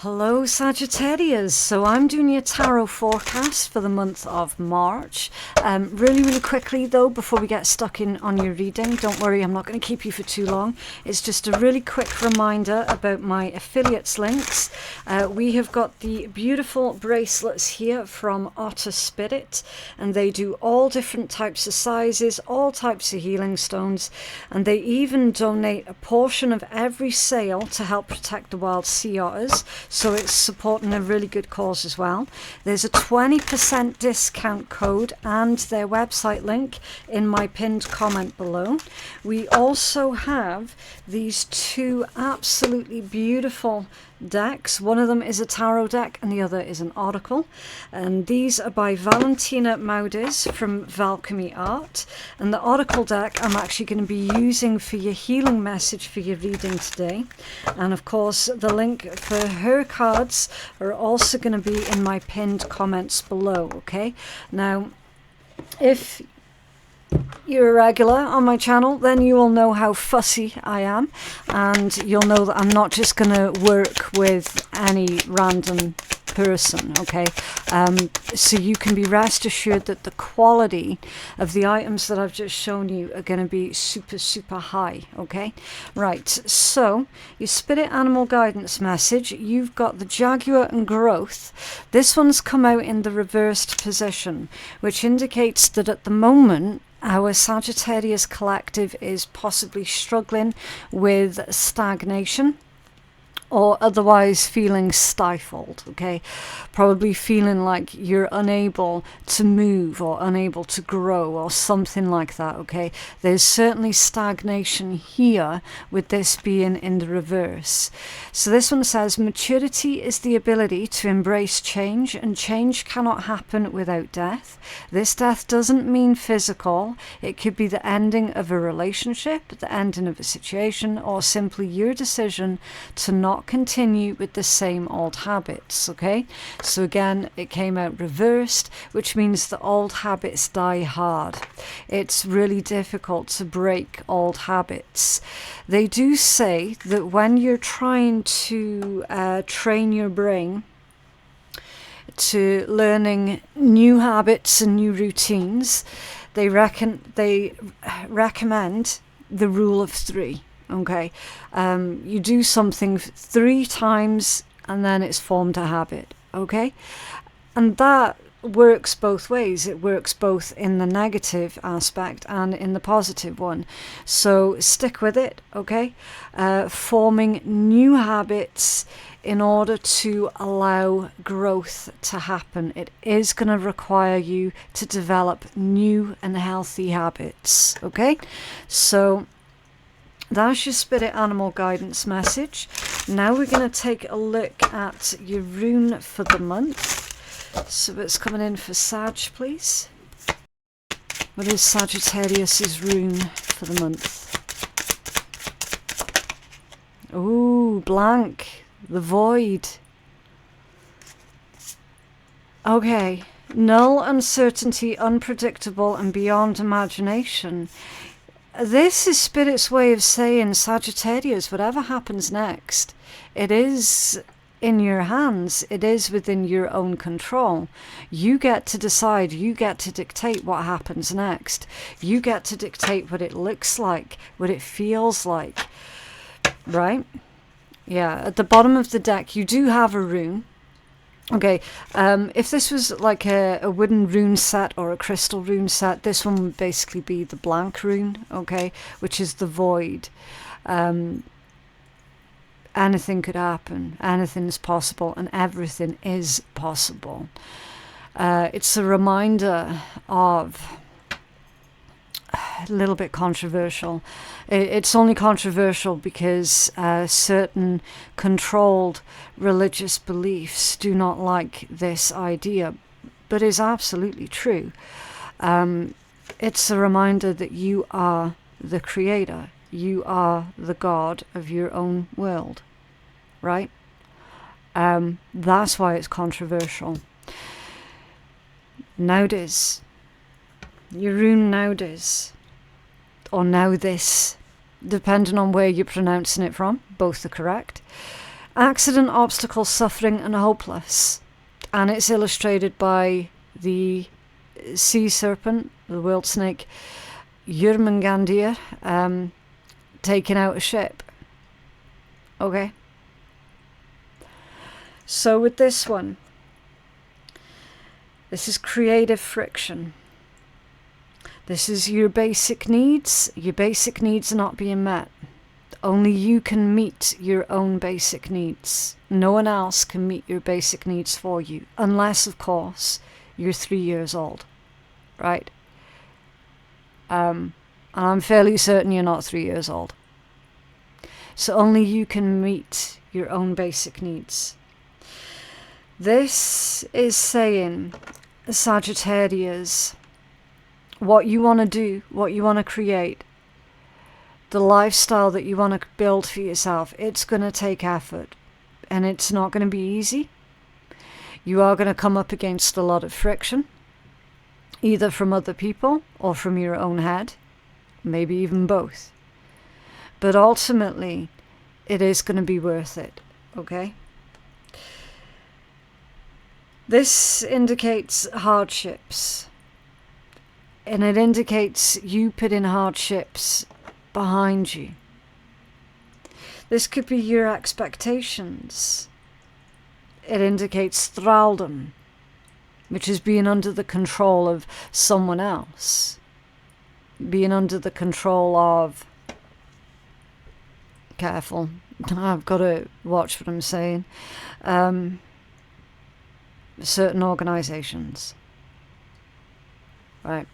Hello Sagittarius, so I'm doing your tarot forecast for the month of March. Really quickly though, before we get stuck in on your reading, don't worry, I'm not going to keep you for too long. It's just a really quick reminder about my affiliates links. We have got the beautiful bracelets here from Otter Spirit, and they do all different types of sizes, all types of healing stones, and they even donate a portion of every sale to help protect the wild sea otters. So it's supporting a really good cause as well. There's a 20% discount code and their website link in my pinned comment below. We also have these two absolutely beautiful decks. One of them is a tarot deck and the other is an oracle, and these are by Valentina Maudis from Valchemy Art. And the oracle deck I'm actually going to be using for your healing message for your reading today, and of course the link for her cards are also going to be in my pinned comments below. Okay, now if you're a regular on my channel, then you will know how fussy I am, and you'll know that I'm not just going to work with any random person. Okay, so you can be rest assured that the quality of the items that I've just shown you are going to be super high. Okay, right, so your spirit animal guidance message, you've got the Jaguar and Growth. This one's come out in the reversed position, which indicates that at the moment our Sagittarius collective is possibly struggling with stagnation, or otherwise feeling stifled. Okay, probably feeling like you're unable to move or unable to grow or something like that. Okay, there's certainly stagnation here with this being in the reverse. So this one says maturity is the ability to embrace change, and change cannot happen without death. This death doesn't mean physical. It could be the ending of a relationship, the ending of a situation, or simply your decision to not continue with the same old habits. Okay, so again it came out reversed, which means the old habits die hard. It's really difficult to break old habits. They do say that when you're trying to train your brain to learning new habits and new routines, they recommend the rule of 3. Okay, you do something 3 times and then it's formed a habit. Okay, and that works both ways. It works both in the negative aspect and in the positive one. So stick with it. Okay, forming new habits in order to allow growth to happen. It is going to require you to develop new and healthy habits. Okay, so that's your spirit animal guidance message. Now we're going to take a look at your rune for the month. So it's coming in for Sag, please. What is Sagittarius's rune for the month? Ooh, blank. The void. Okay. Null, uncertainty, unpredictable, and beyond imagination. This is Spirit's way of saying, Sagittarius, whatever happens next, it is in your hands. It is within your own control. You get to decide. You get to dictate what happens next. You get to dictate what it looks like, what it feels like. Right? Yeah, at the bottom of the deck, you do have a rune. Okay, if this was like a wooden rune set or a crystal rune set, this one would basically be the blank rune, okay, which is the void. Anything could happen, anything is possible, and everything is possible. It's a reminder of a little bit controversial. It's only controversial because certain controlled religious beliefs do not like this idea, but is absolutely true. It's a reminder that you are the creator. You are the god of your own world, right? That's why it's controversial. Nowadays, your rune nowadays, or now this, depending on where you're pronouncing it from, both are correct. Accident, obstacle, suffering, and hopeless. And it's illustrated by the sea serpent, the world snake, Jurmengandir, taking out a ship. Okay? So with this one, this is creative friction. This is your basic needs. Your basic needs are not being met. Only you can meet your own basic needs. No one else can meet your basic needs for you. Unless, of course, you're 3 years old. Right? And I'm fairly certain you're not 3 years old. So only you can meet your own basic needs. This is saying, Sagittarius, what you want to do, what you want to create, the lifestyle that you want to build for yourself, it's going to take effort. And it's not going to be easy. You are going to come up against a lot of friction, either from other people or from your own head, maybe even both. But ultimately, it is going to be worth it, okay? This indicates hardships. And it indicates you putting hardships behind you. This could be your expectations. It indicates thraldom, which is being under the control of someone else. Being under the control of... Careful, I've got to watch what I'm saying. Certain organizations. Right.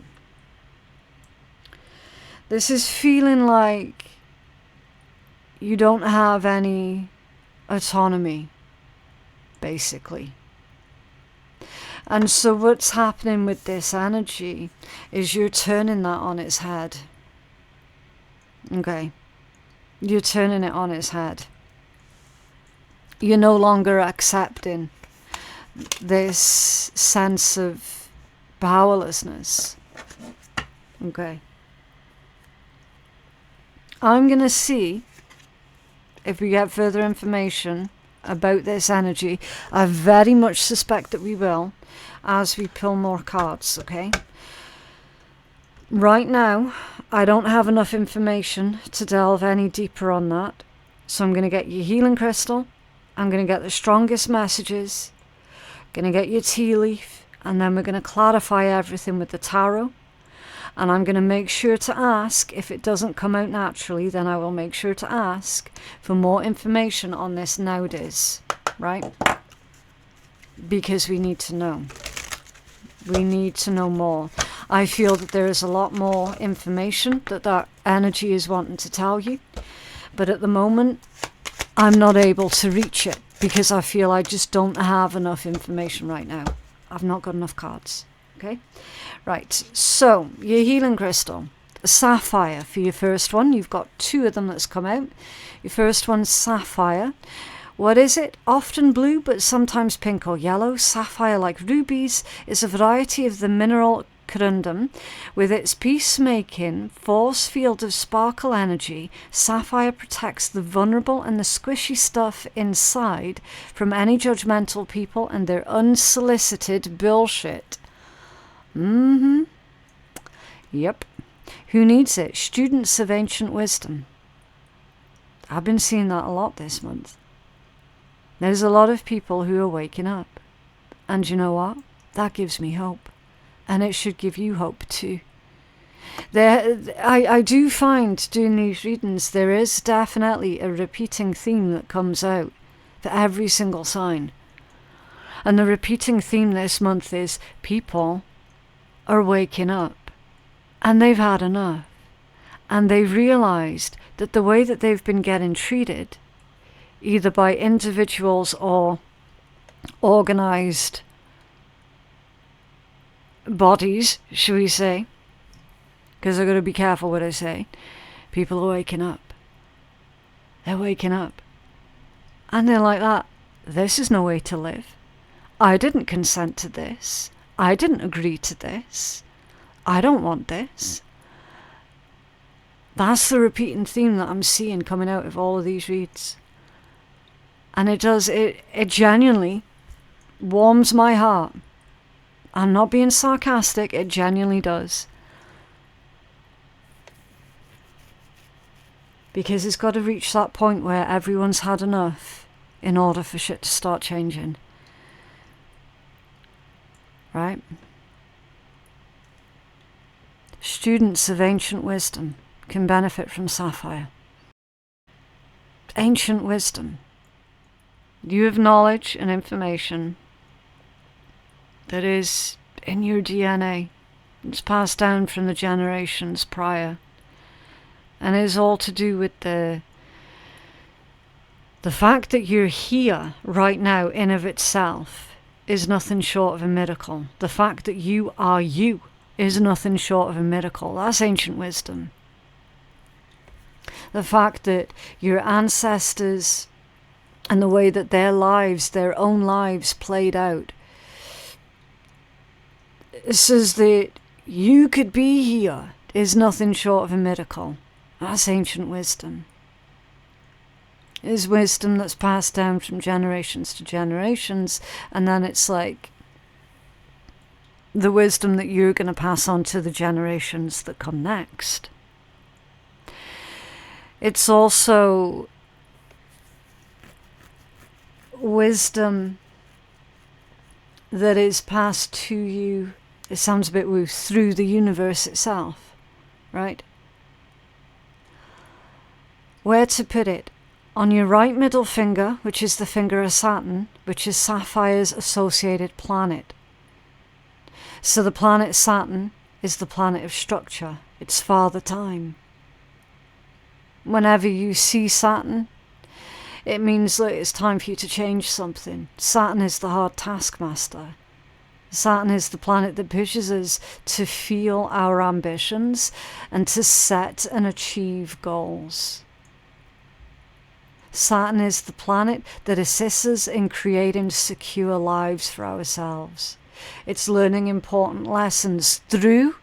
This is feeling like you don't have any autonomy, basically. And so what's happening with this energy is you're turning that on its head. Okay. You're turning it on its head. You're no longer accepting this sense of powerlessness. Okay. I'm going to see if we get further information about this energy. I very much suspect that we will as we pull more cards, okay? Right now, I don't have enough information to delve any deeper on that. So I'm going to get your healing crystal. I'm going to get the strongest messages. Going to get your tea leaf. And then we're going to clarify everything with the tarot. And I'm going to make sure to ask, if it doesn't come out naturally, then I will make sure to ask for more information on this nowadays, right? Because we need to know. We need to know more. I feel that there is a lot more information that energy is wanting to tell you. But at the moment, I'm not able to reach it because I feel I just don't have enough information right now. I've not got enough cards. Okay? Right, so your healing crystal, sapphire for your first one. You've got 2 of them that's come out. Your first one's sapphire. What is it? Often blue, but sometimes pink or yellow. Sapphire, like rubies, is a variety of the mineral corundum. With its peacemaking force field of sparkle energy, sapphire protects the vulnerable and the squishy stuff inside from any judgmental people and their unsolicited bullshit. Yep. Who needs it? Students of ancient wisdom. I've been seeing that a lot this month. There's a lot of people who are waking up. And you know what? That gives me hope. And it should give you hope too. I do find doing these readings, there is definitely a repeating theme that comes out for every single sign. And the repeating theme this month is people are waking up and they've had enough, and they've realized that the way that they've been getting treated, either by individuals or organized bodies, should we say, because I've got to be careful what I say, people are waking up. They're waking up and they're like, that this is no way to live. I didn't consent to this. I didn't agree to this. I don't want this. That's the repeating theme that I'm seeing coming out of all of these reads. And it does, it genuinely warms my heart. I'm not being sarcastic, it genuinely does. Because it's got to reach that point where everyone's had enough in order for shit to start changing. Right? Students of ancient wisdom can benefit from sapphire. Ancient wisdom. You have knowledge and information that is in your DNA. It's passed down from the generations prior. And it is all to do with the fact that you're here right now in of itself is nothing short of a miracle. The fact that you are you is nothing short of a miracle. That's ancient wisdom. The fact that your ancestors and the way that their lives, their own lives played out, says that you could be here is nothing short of a miracle. That's ancient wisdom. It is wisdom that's passed down from generations to generations, and then it's like the wisdom that you're going to pass on to the generations that come next. It's also wisdom that is passed to you, it sounds a bit woo, through the universe itself, right? Where to put it? On your right middle finger, which is the finger of Saturn, which is Sapphire's associated planet. So the planet Saturn is the planet of structure. It's Father Time. Whenever you see Saturn, it means that it's time for you to change something. Saturn is the hard taskmaster. Saturn is the planet that pushes us to feel our ambitions and to set and achieve goals. Saturn is the planet that assists us in creating secure lives for ourselves. It's learning important lessons through,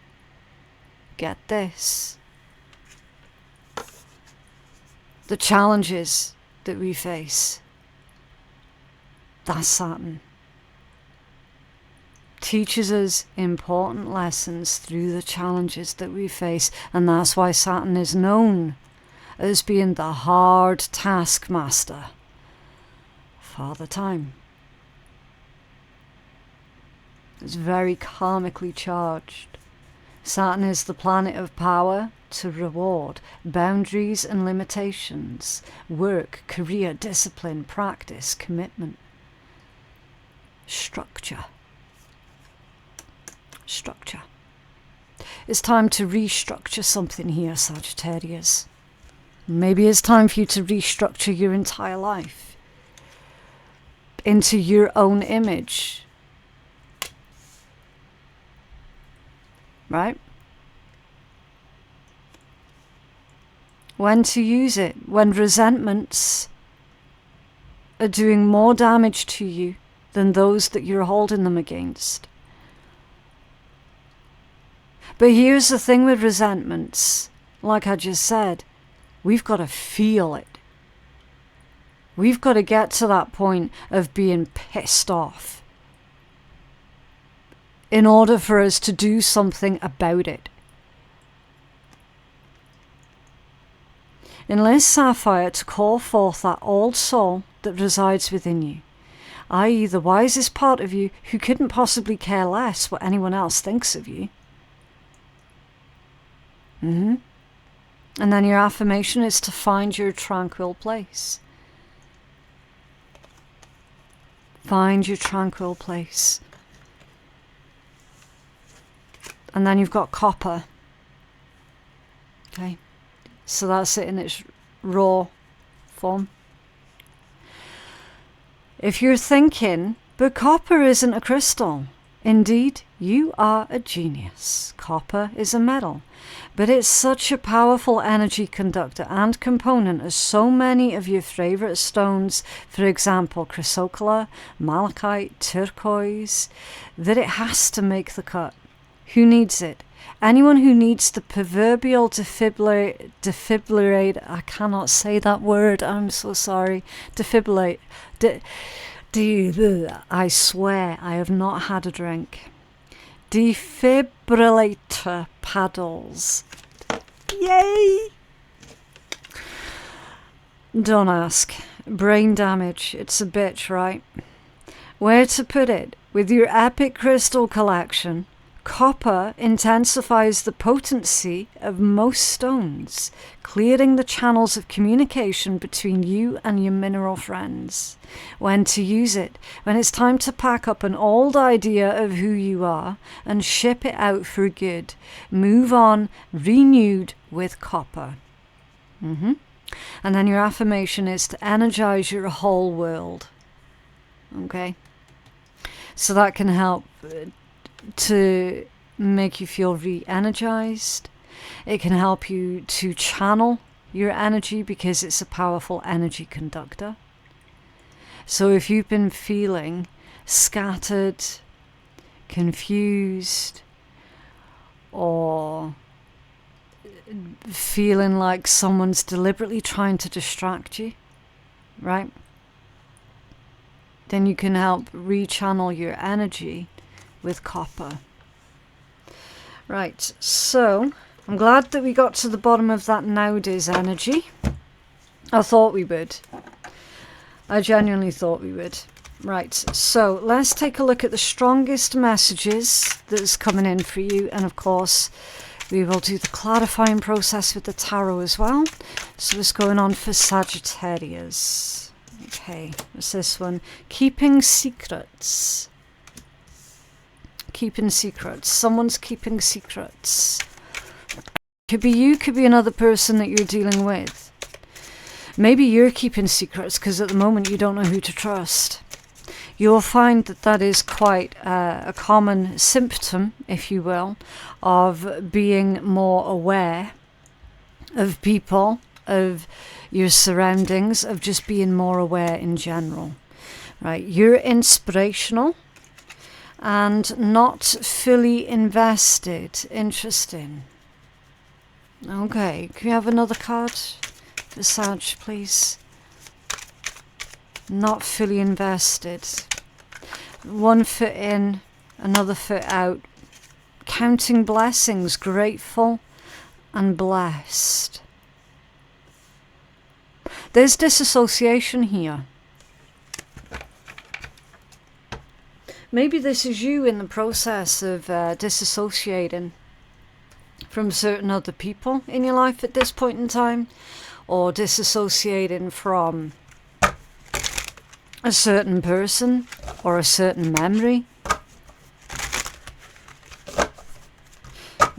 get this, the challenges that we face. That's Saturn. Teaches us important lessons through the challenges that we face, and that's why Saturn is known as being the hard taskmaster. Father Time. It's very karmically charged. Saturn is the planet of power to reward, boundaries and limitations, work, career, discipline, practice, commitment, structure. Structure. It's time to restructure something here, Sagittarius. Maybe it's time for you to restructure your entire life into your own image. Right? When to use it? When resentments are doing more damage to you than those that you're holding them against. But here's the thing with resentments, like I just said, we've got to feel it. We've got to get to that point of being pissed off in order for us to do something about it. Enlist Sapphire to call forth that old soul that resides within you, i.e. the wisest part of you who couldn't possibly care less what anyone else thinks of you. And then your affirmation is to find your tranquil place. Find your tranquil place. And then you've got copper. Okay. So that's it in its raw form. If you're thinking, but copper isn't a crystal. Indeed, you are a genius. Copper is a metal, but it's such a powerful energy conductor and component as so many of your favorite stones, for example, chrysocolla, malachite, turquoise, that it has to make the cut. Who needs it? Anyone who needs the proverbial defibrillate, I cannot say that word, I'm so sorry. Defibrillate. I swear I have not had a drink. Defibrillator paddles. Yay! Don't ask. Brain damage. It's a bitch, right? Where to put it? With your epic crystal collection, copper intensifies the potency of most stones, clearing the channels of communication between you and your mineral friends. When to use it? When it's time to pack up an old idea of who you are and ship it out for good. Move on, renewed with copper. And then your affirmation is to energize your whole world. Okay? So that can help to make you feel re-energized. It can help you to channel your energy because it's a powerful energy conductor. So if you've been feeling scattered, confused, or feeling like someone's deliberately trying to distract you, right? Then you can help rechannel your energy with copper. Right, so I'm glad that we got to the bottom of that nowadays energy. I thought we would. I genuinely thought we would. Right, so let's take a look at the strongest messages that's coming in for you. And of course, we will do the clarifying process with the tarot as well. So what's going on for Sagittarius? Okay, what's this one? Keeping secrets. Keeping secrets. Someone's keeping secrets. Could be you, could be another person that you're dealing with. Maybe you're keeping secrets because at the moment you don't know who to trust. You'll find that that is quite a common symptom, if you will, of being more aware of people, of your surroundings, of just being more aware in general. Right, you're inspirational and not fully invested. Interesting. Okay, can we have another card for Sag, please? Not fully invested. One foot in, another foot out. Counting blessings, grateful and blessed. There's disassociation here. Maybe this is you in the process of disassociating from certain other people in your life at this point in time, or disassociating from a certain person or a certain memory.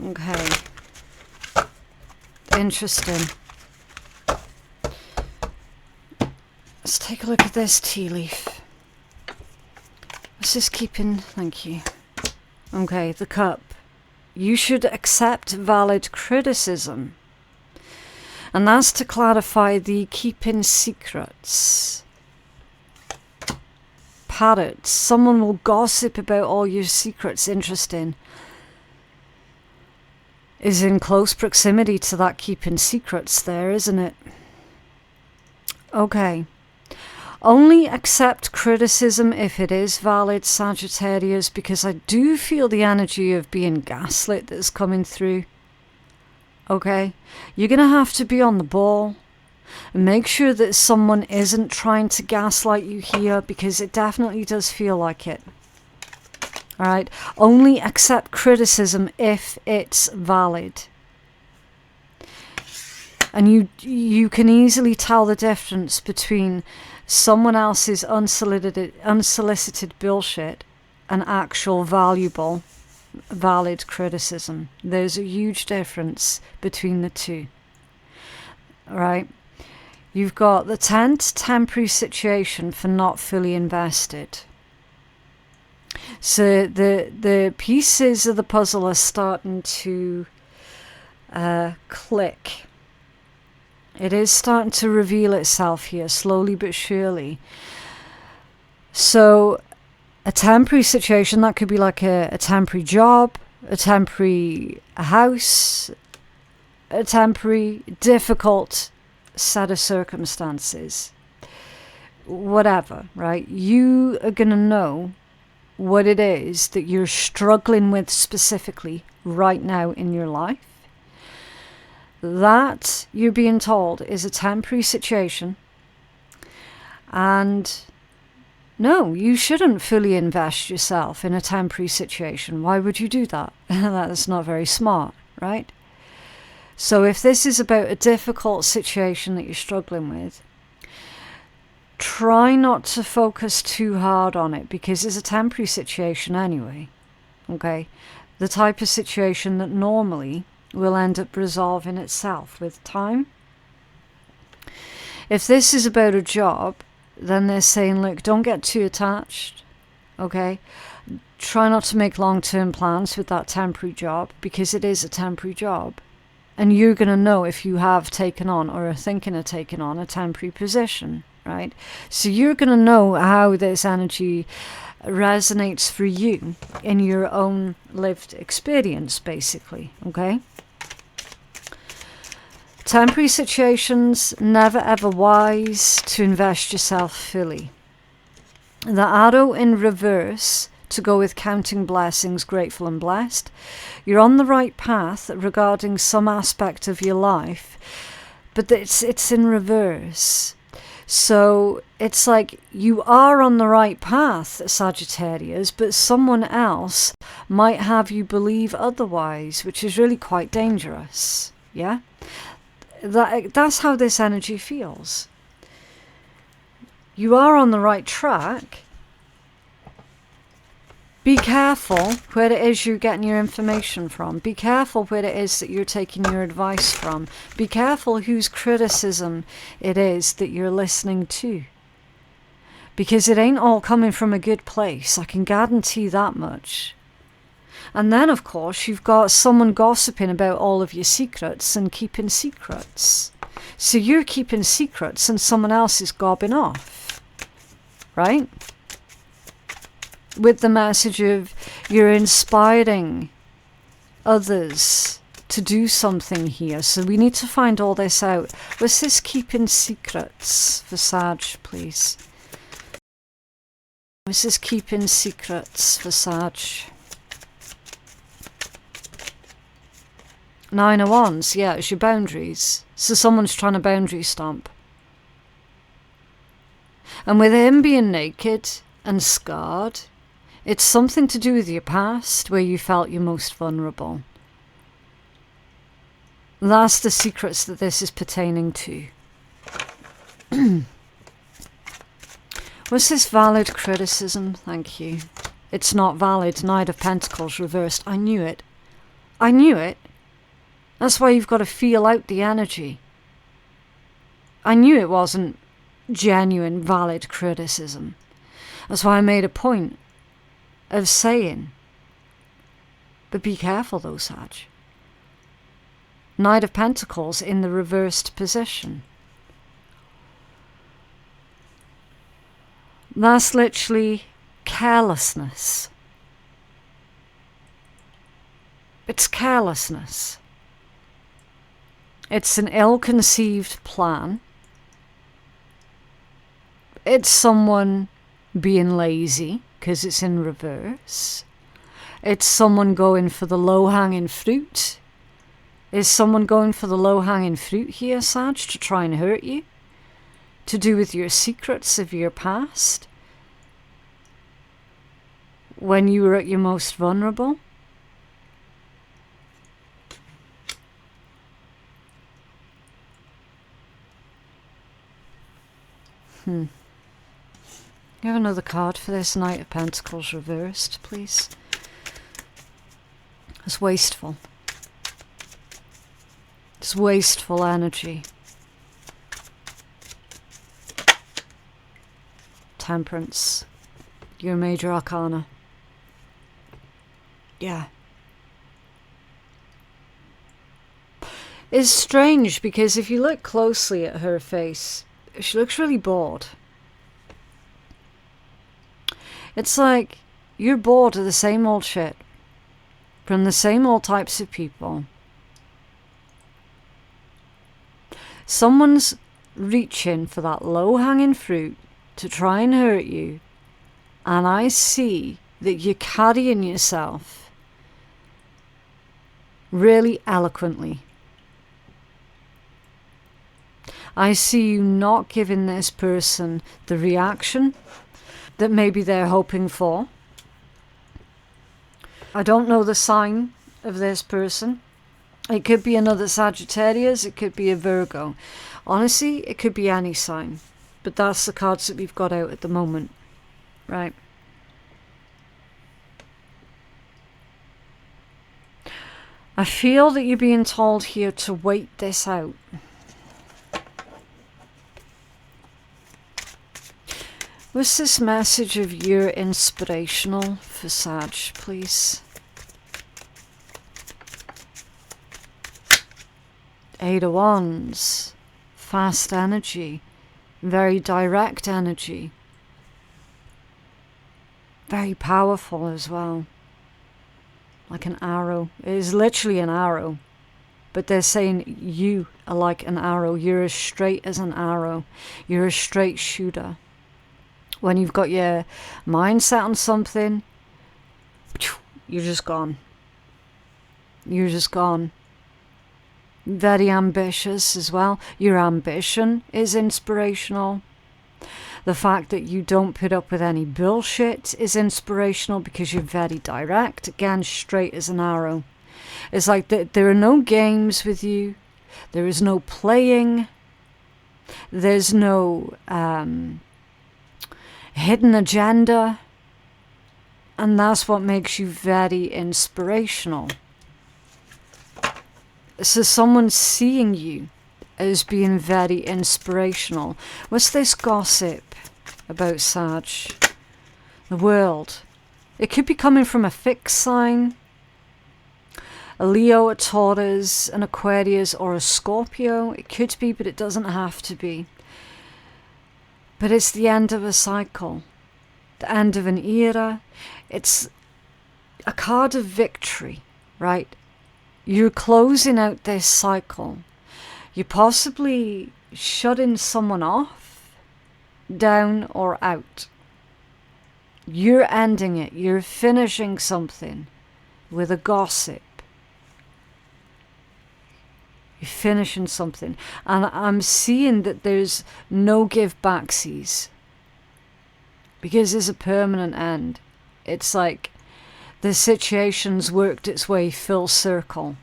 Okay. Interesting. Let's take a look at this tea leaf. What's this keeping? Thank you. Okay, the cup. You should accept valid criticism. And that's to clarify the keeping secrets. Parrots. Someone will gossip about all your secrets. Interesting. Is in close proximity to that keeping secrets there, isn't it? Okay. Only accept criticism if it is valid, Sagittarius, because I do feel the energy of being gaslit that's coming through. Okay? You're going to have to be on the ball. And make sure that someone isn't trying to gaslight you here, because it definitely does feel like it. Alright? Only accept criticism if it's valid. And you can easily tell the difference between someone else's unsolicited bullshit and actual valuable, valid criticism. There's a huge difference between the two. Alright? You've got the temporary situation for not fully invested. So the pieces of the puzzle are starting to click. It is starting to reveal itself here, slowly but surely. So a temporary situation, that could be like a temporary job, a temporary house, a temporary difficult set of circumstances, whatever, right? You are going to know what it is that you're struggling with specifically right now in your life. That, you're being told, is a temporary situation. And no, you shouldn't fully invest yourself in a temporary situation. Why would you do that? That's not very smart, right? So if this is about a difficult situation that you're struggling with, try not to focus too hard on it, because it's a temporary situation anyway, okay? The type of situation that normally will end up resolving itself with time. If this is about a job, then they're saying, look, don't get too attached, okay? Try not to make long-term plans with that temporary job, because it is a temporary job. And you're going to know if you have taken on or are thinking of taking on a temporary position, right? So you're going to know how this energy resonates for you in your own lived experience, basically, okay? Temporary situations, never ever wise to invest yourself fully. The arrow in reverse, to go with counting blessings, grateful and blessed. You're on the right path regarding some aspect of your life, but it's in reverse. So it's like you are on the right path, Sagittarius, but someone else might have you believe otherwise, which is really quite dangerous. Yeah? That's how this energy feels. You are on the right track. Be careful where it is you're getting your information from. Be careful where it is that you're taking your advice from. Be careful whose criticism it is that you're listening to. Because it ain't all coming from a good place. I can guarantee that much. And then, of course, you've got someone gossiping about all of your secrets and keeping secrets. So you're keeping secrets and someone else is gobbing off. Right? With the message of you're inspiring others to do something here. So we need to find all this out. What's this keeping secrets for Sag, please? What's this keeping secrets for Sag? 9 of Wands, yeah, it's your boundaries. So someone's trying to boundary stomp. And with him being naked and scarred, it's something to do with your past where you felt your most vulnerable. That's the secrets that this is pertaining to. Was this valid criticism? Thank you. It's not valid. Knight of Pentacles reversed. I knew it. I knew it. That's why you've got to feel out the energy. I knew it wasn't genuine, valid criticism. That's why I made a point of saying, but be careful though, Sag. Knight of Pentacles in the reversed position. That's literally carelessness. It's carelessness. It's an ill-conceived plan. It's someone being lazy because it's in reverse. It's someone going for the low-hanging fruit. Is someone going for the low-hanging fruit here, Sag, to try and hurt you? To do with your secrets of your past? When you were at your most vulnerable? You have another card for this Knight of Pentacles reversed, please. It's wasteful. It's wasteful energy. Temperance. Your major arcana. Yeah. It's strange because if you look closely at her face, she looks really bored. It's like you're bored of the same old shit. from the same old types of people. Someone's reaching for that low-hanging fruit to try and hurt you, and I see that you're carrying yourself really eloquently. I see you not giving this person the reaction that maybe they're hoping for. I don't know the sign of this person. It could be another Sagittarius, it could be a Virgo. Honestly, it could be any sign. But that's the cards that we've got out at the moment. Right. I feel that you're being told here to wait this out. What's this message of you're inspirational for Sag, please? Eight of Wands, fast energy, very direct energy, very powerful as well, like an arrow. It is literally an arrow, but they're saying you are like an arrow. You're as straight as an arrow. You're a straight shooter. When you've got your mind set on something, you're just gone. You're just gone. Very ambitious as well. Your ambition is inspirational. The fact that you don't put up with any bullshit is inspirational because you're very direct. Again, straight as an arrow. It's like there are no games with you. There is no playing. There's no hidden agenda. And that's what makes you very inspirational. So someone's seeing you as being very inspirational. What's this gossip about Sag? The world. It could be coming from a fixed sign. A Leo, a Taurus, an Aquarius, or a Scorpio. It could be, but it doesn't have to be. But it's the end of a cycle. The end of an era. It's a card of victory, right? You're closing out this cycle. You're possibly shutting someone off, down or out. You're ending it. You're finishing something with a gossip. You're finishing something. And I'm seeing that there's no give backsies. Because there's a permanent end. It's like the situation's worked its way full circle.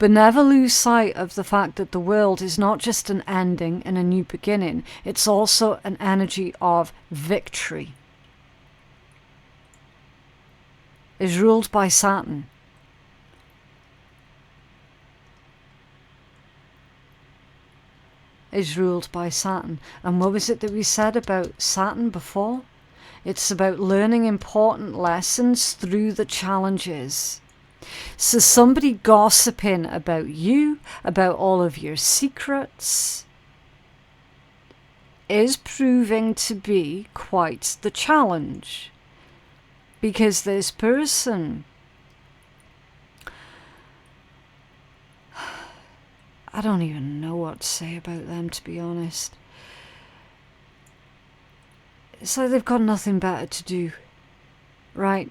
But never lose sight of the fact that the world is not just an ending and a new beginning. It's also an energy of victory. It's ruled by Saturn. Is ruled by Saturn. And what was it that we said about Saturn before? It's about learning important lessons through the challenges. So somebody gossiping about you, about all of your secrets, is proving to be quite the challenge. Because this person, I don't even know what to say about them, to be honest. It's like they've got nothing better to do, right?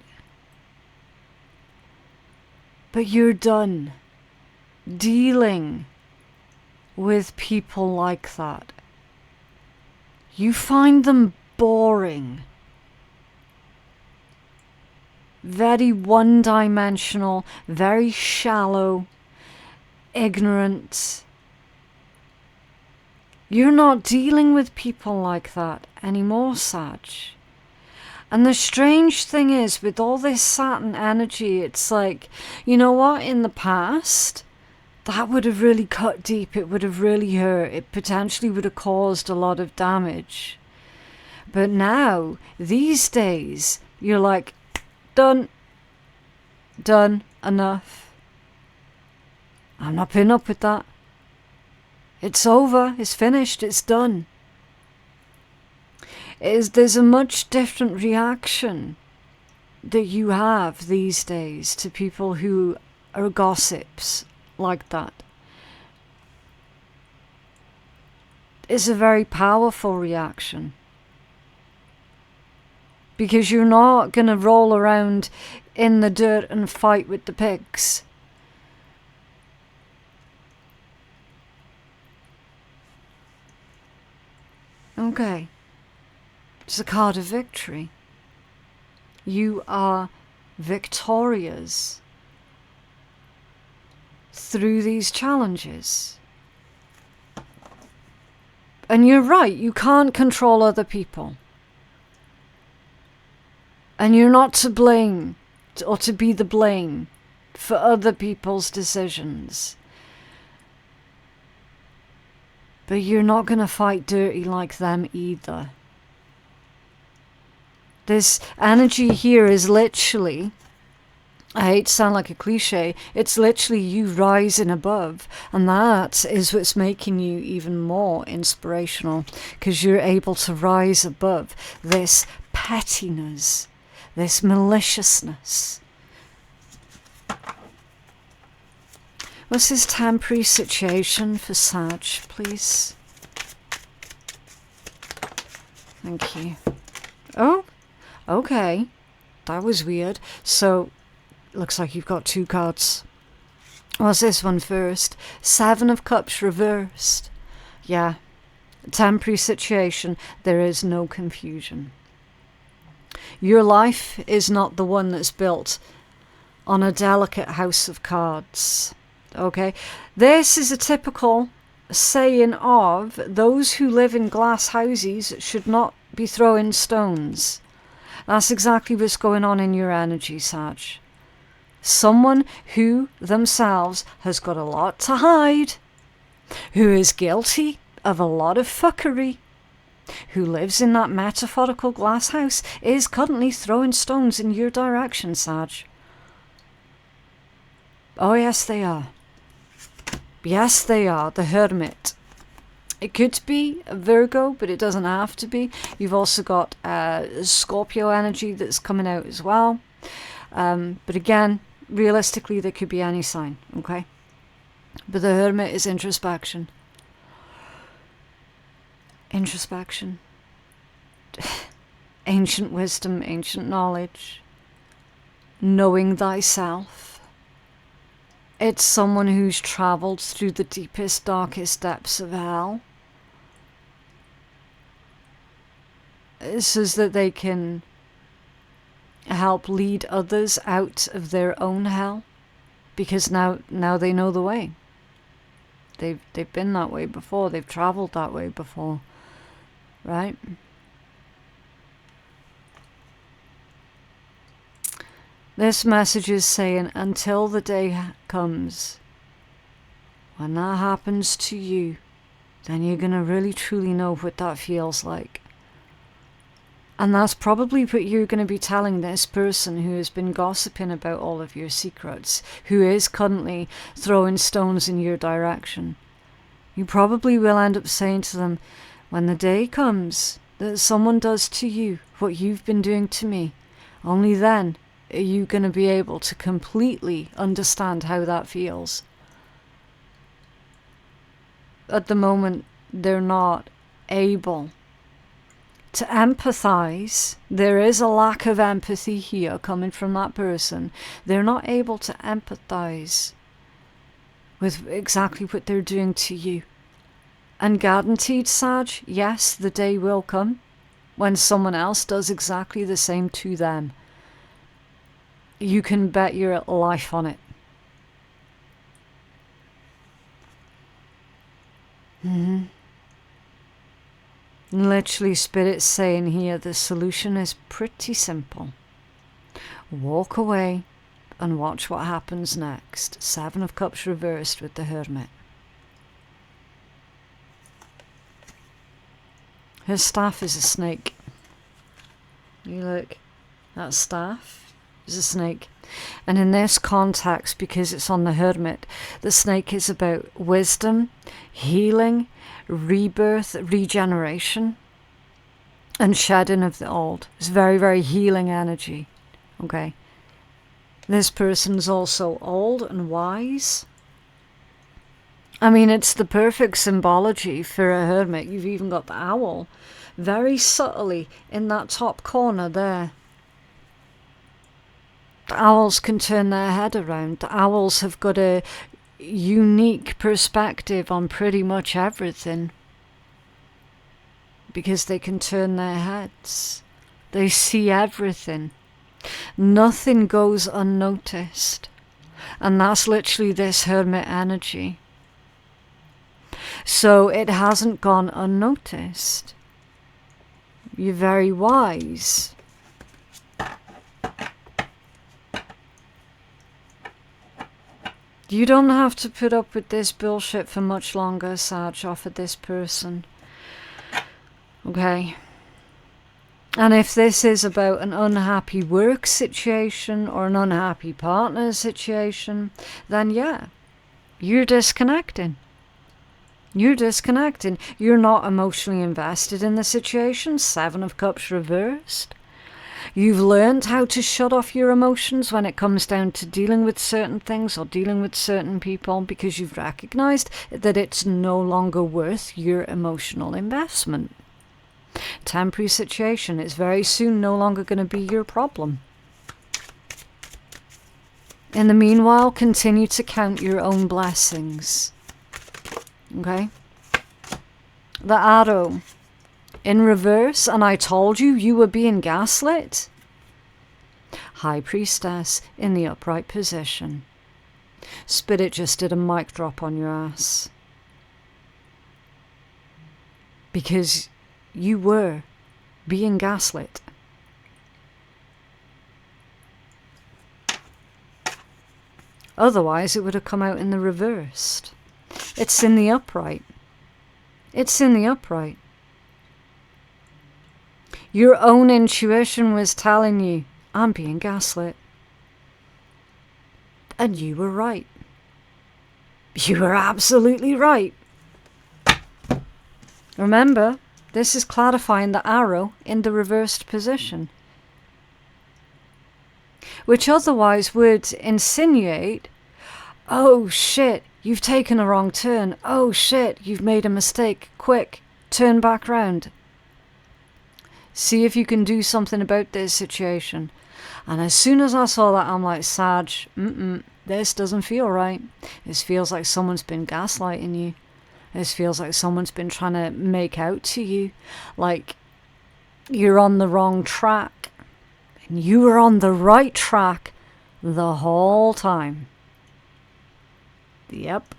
But you're done dealing with people like that. You find them boring. Very one-dimensional, very shallow, ignorant. You're not dealing with people like that anymore, Sag. And the strange thing is, with all this Saturn energy, it's like, you know what, in the past, that would have really cut deep, it would have really hurt, it potentially would have caused a lot of damage. But now, these days, you're like, done, enough. I'm not putting up with that. It's over, it's finished, it's done. There's a much different reaction that you have these days to people who are gossips like that is a very powerful reaction. Because you're not going to roll around in the dirt and fight with the pigs. Okay. It's a card of victory. You are victorious through these challenges. And you're right, you can't control other people. And you're not to blame, or to be the blame for other people's decisions. But you're not going to fight dirty like them either. This energy here is literally, I hate to sound like a cliche, it's literally you rising above. And that is what's making you even more inspirational. Because you're able to rise above this pettiness, this maliciousness. What's this temporary situation for Sag, please? Thank you. Oh, okay. That was weird. So, looks like you've got two cards. What's this one first? Seven of Cups reversed. Yeah. Temporary situation. There is no confusion. Your life is not the one that's built on a delicate house of cards. Okay? This is a typical saying of those who live in glass houses should not be throwing stones. That's exactly what's going on in your energy, Sag. Someone who themselves has got a lot to hide, who is guilty of a lot of fuckery, who lives in that metaphorical glass house, is currently throwing stones in your direction, Sag. Oh, yes, they are. Yes, they are. The Hermit. It could be a Virgo, but it doesn't have to be. You've also got Scorpio energy that's coming out as well. But again, realistically, there could be any sign, okay? But the Hermit is introspection. Introspection. Ancient wisdom, ancient knowledge. Knowing thyself. It's someone who's travelled through the deepest, darkest depths of hell. So that they can help lead others out of their own hell. Because now they know the way. They've been that way before. They've travelled that way before. Right? This message is saying, until the day comes when that happens to you, then you're going to really truly know what that feels like. And that's probably what you're going to be telling this person who has been gossiping about all of your secrets, who is currently throwing stones in your direction. You probably will end up saying to them, when the day comes that someone does to you what you've been doing to me, only then are you going to be able to completely understand how that feels. At the moment, they're not able to empathize. There is a lack of empathy here coming from that person. They're not able to empathize with exactly what they're doing to you. And guaranteed, Sag, yes, the day will come when someone else does exactly the same to them. You can bet your life on it. Literally, Spirit's saying here, the solution is pretty simple. Walk away and watch what happens next. Seven of Cups reversed with the Hermit. Her staff is a snake. You look, that staff is a snake. And in this context, because it's on the Hermit, the snake is about wisdom, healing, rebirth, regeneration, and shedding of the old. It's very, very healing energy. Okay. This person's also old and wise. I mean, it's the perfect symbology for a hermit. You've even got the owl very subtly in that top corner there. The owls can turn their head around. The owls have got a unique perspective on pretty much everything, because they can turn their heads. They see everything. Nothing goes unnoticed. And that's literally this hermit energy. So it hasn't gone unnoticed. You're very wise. You don't have to put up with this bullshit for much longer, Sag, off of this person. Okay? And if this is about an unhappy work situation or an unhappy partner situation, then yeah, you're disconnecting. You're disconnecting. You're not emotionally invested in the situation. 7 of Cups reversed. You've learned how to shut off your emotions when it comes down to dealing with certain things or dealing with certain people, because you've recognized that it's no longer worth your emotional investment. Temporary situation is very soon no longer going to be your problem. In the meanwhile, continue to count your own blessings. Okay? The arrow in reverse, and I told you you were being gaslit. High Priestess in the upright position. Spirit just did a mic drop on your ass. Because you were being gaslit. Otherwise, it would have come out in the reversed. It's in the upright. It's in the upright. Your own intuition was telling you, I'm being gaslit. And you were right. You were absolutely right. Remember, this is clarifying the arrow in the reversed position, which otherwise would insinuate, oh shit, you've taken a wrong turn. Oh shit, you've made a mistake. Quick, turn back round. See if you can do something about this situation. And as soon as I saw that, I'm like, Sag, this doesn't feel right. This feels like someone's been gaslighting you. This feels like someone's been trying to make out to you like you're on the wrong track. And you were on the right track the whole time. Yep.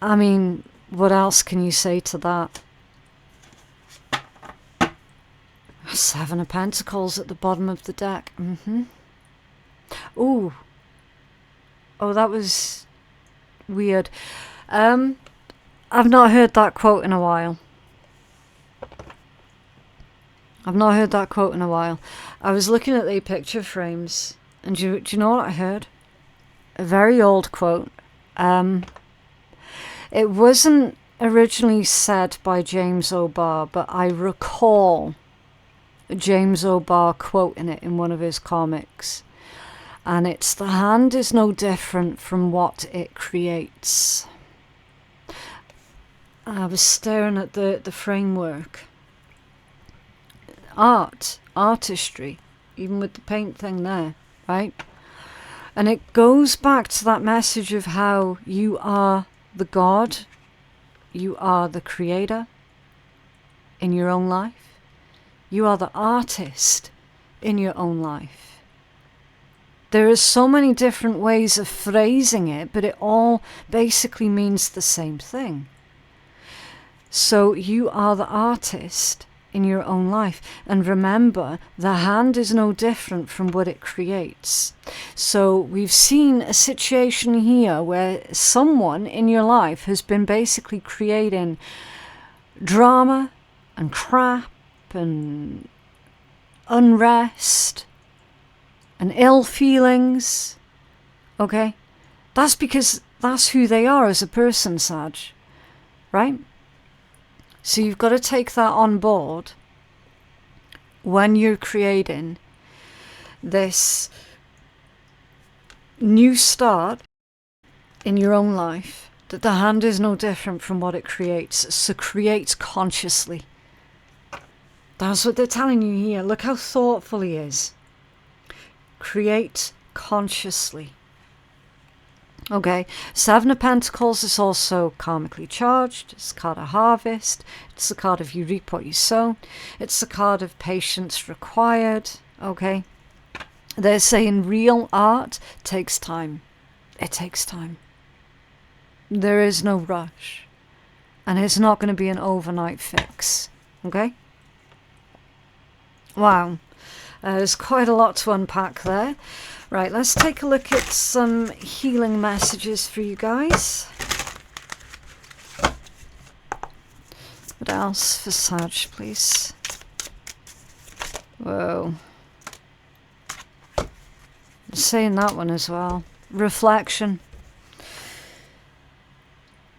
I mean, what else can you say to that? 7 of Pentacles at the bottom of the deck. Ooh. Oh, that was weird. I've not heard that quote in a while. I was looking at the picture frames, and do you know what I heard? A very old quote. It wasn't originally said by James O'Barr, but I recall James O'Barr quoting it in one of his comics. And it's, the hand is no different from what it creates. I was staring at the framework. Artistry, even with the paint thing there, right? And it goes back to that message of how you are the God, you are the creator in your own life. You are the artist in your own life. There are so many different ways of phrasing it, but it all basically means the same thing. So you are the artist in your own life. And remember, the hand is no different from what it creates. So we've seen a situation here where someone in your life has been basically creating drama and crap and unrest and ill feelings. Okay? That's because that's who they are as a person, Sag. Right? So you've got to take that on board when you're creating this new start in your own life, that the hand is no different from what it creates. So create consciously. That's what they're telling you here. Look how thoughtful he is. Create consciously. Okay, Seven of Pentacles is also karmically charged. It's a card of harvest. It's the card of you reap what you sow. It's the card of patience required. Okay, they're saying real art takes time. It takes time. There is no rush. And it's not going to be an overnight fix. Okay? Wow. There's quite a lot to unpack there. Right, let's take a look at some healing messages for you guys. What else for Sag, please? Whoa. I'm saying that one as well. Reflection.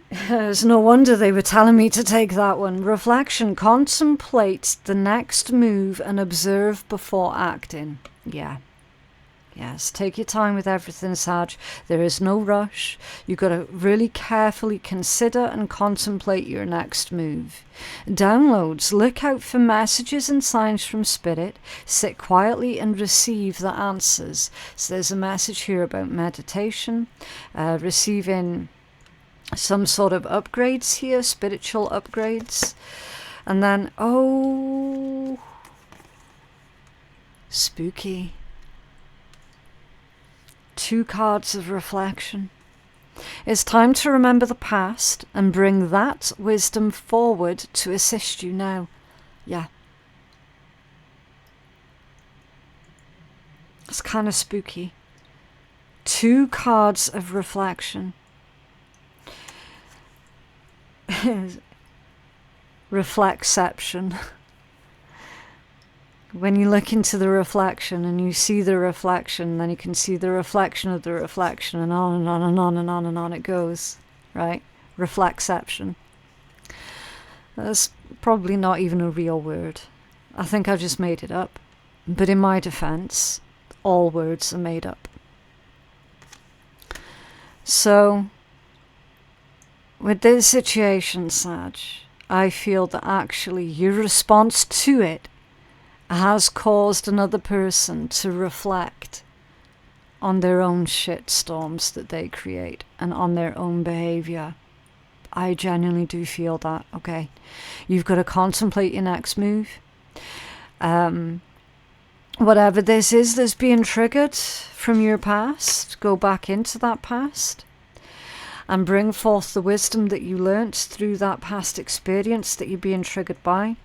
It's no wonder they were telling me to take that one. Reflection. Contemplate the next move and observe before acting. Yeah. Yes, take your time with everything, Sag. There is no rush. You've got to really carefully consider and contemplate your next move. Downloads. Look out for messages and signs from Spirit. Sit quietly and receive the answers. So there's a message here about meditation, receiving some sort of upgrades here, spiritual upgrades. And then, oh, spooky. 2 cards of reflection. It's time to remember the past and bring that wisdom forward to assist you now. Yeah. It's kind of spooky. 2 cards of reflection. Reflexception. When you look into the reflection and you see the reflection, then you can see the reflection of the reflection, and on and on and on and on and on it goes, right? Reflexception. That's probably not even a real word. I think I just made it up. But in my defense, all words are made up. So, with this situation, Sag, I feel that actually your response to it has caused another person to reflect on their own shitstorms that they create and on their own behavior. I genuinely do feel that, okay? You've got to contemplate your next move. Whatever this is that's being triggered from your past, go back into that past and bring forth the wisdom that you learnt through that past experience that you're being triggered by.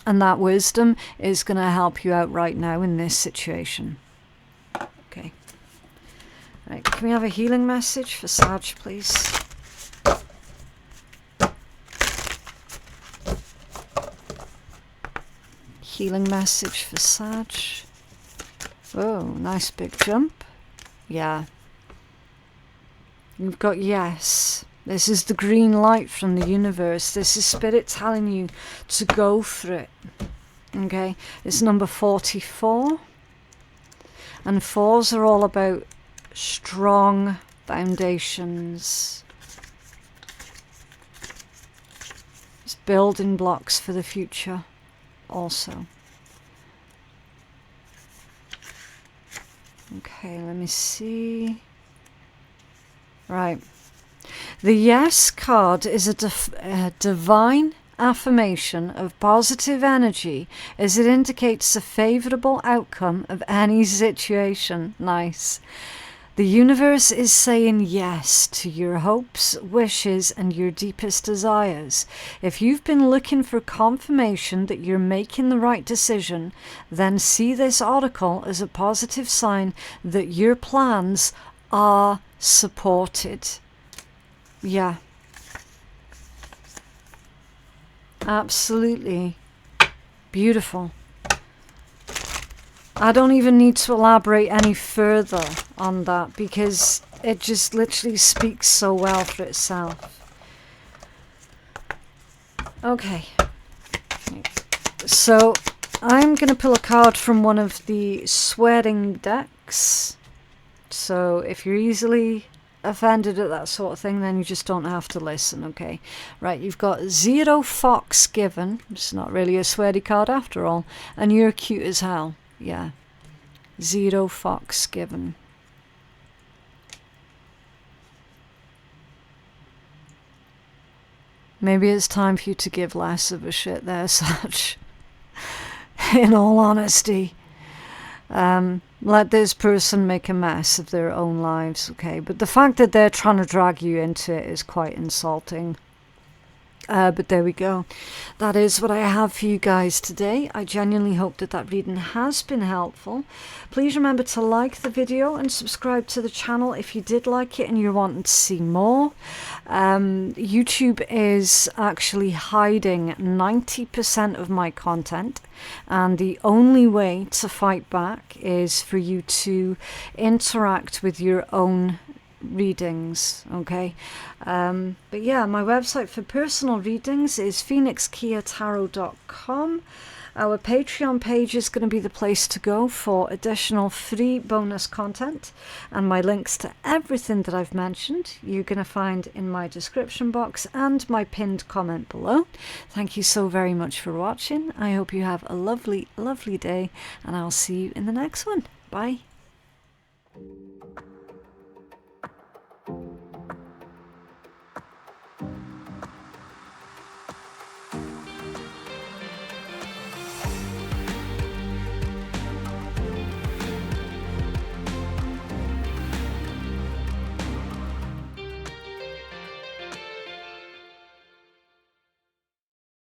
And that wisdom is going to help you out right now in this situation. Okay. Right, can we have a healing message for Sag, please? Healing message for Sag. Oh, nice big jump. Yeah. You've got yes. This is the green light from the universe. This is Spirit telling you to go for it. Okay? It's number 44. And 4s are all about strong foundations. It's building blocks for the future also. Okay, let me see. Right. The Yes card is a divine affirmation of positive energy as it indicates a favourable outcome of any situation. Nice. The universe is saying yes to your hopes, wishes, and your deepest desires. If you've been looking for confirmation that you're making the right decision, then see this article as a positive sign that your plans are supported. Yeah. Absolutely. Beautiful. I don't even need to elaborate any further on that because it just literally speaks so well for itself. Okay. So I'm going to pull a card from one of the swearing decks. So if you're easily offended at that sort of thing, then you just don't have to listen, okay? Right, you've got 0 Fox Given. It's not really a sweary card after all. And you're cute as hell. Yeah. 0 Fox Given. Maybe it's time for you to give less of a shit there, Sag. In all honesty. Let this person make a mess of their own lives, okay? But the fact that they're trying to drag you into it is quite insulting. But there we go. That is what I have for you guys today. I genuinely hope that that reading has been helpful. Please remember to like the video and subscribe to the channel if you did like it and you're wanting to see more. YouTube is actually hiding 90% of my content, and the only way to fight back is for you to interact with your own readings, okay? But yeah, my website for personal readings is phoenixkiatarot.com. Our Patreon page is going to be the place to go for additional free bonus content, and my links to everything that I've mentioned you're going to find in my description box and my pinned comment below. Thank you so very much for watching. I hope you have a lovely, lovely day, and I'll see you in the next one. Bye.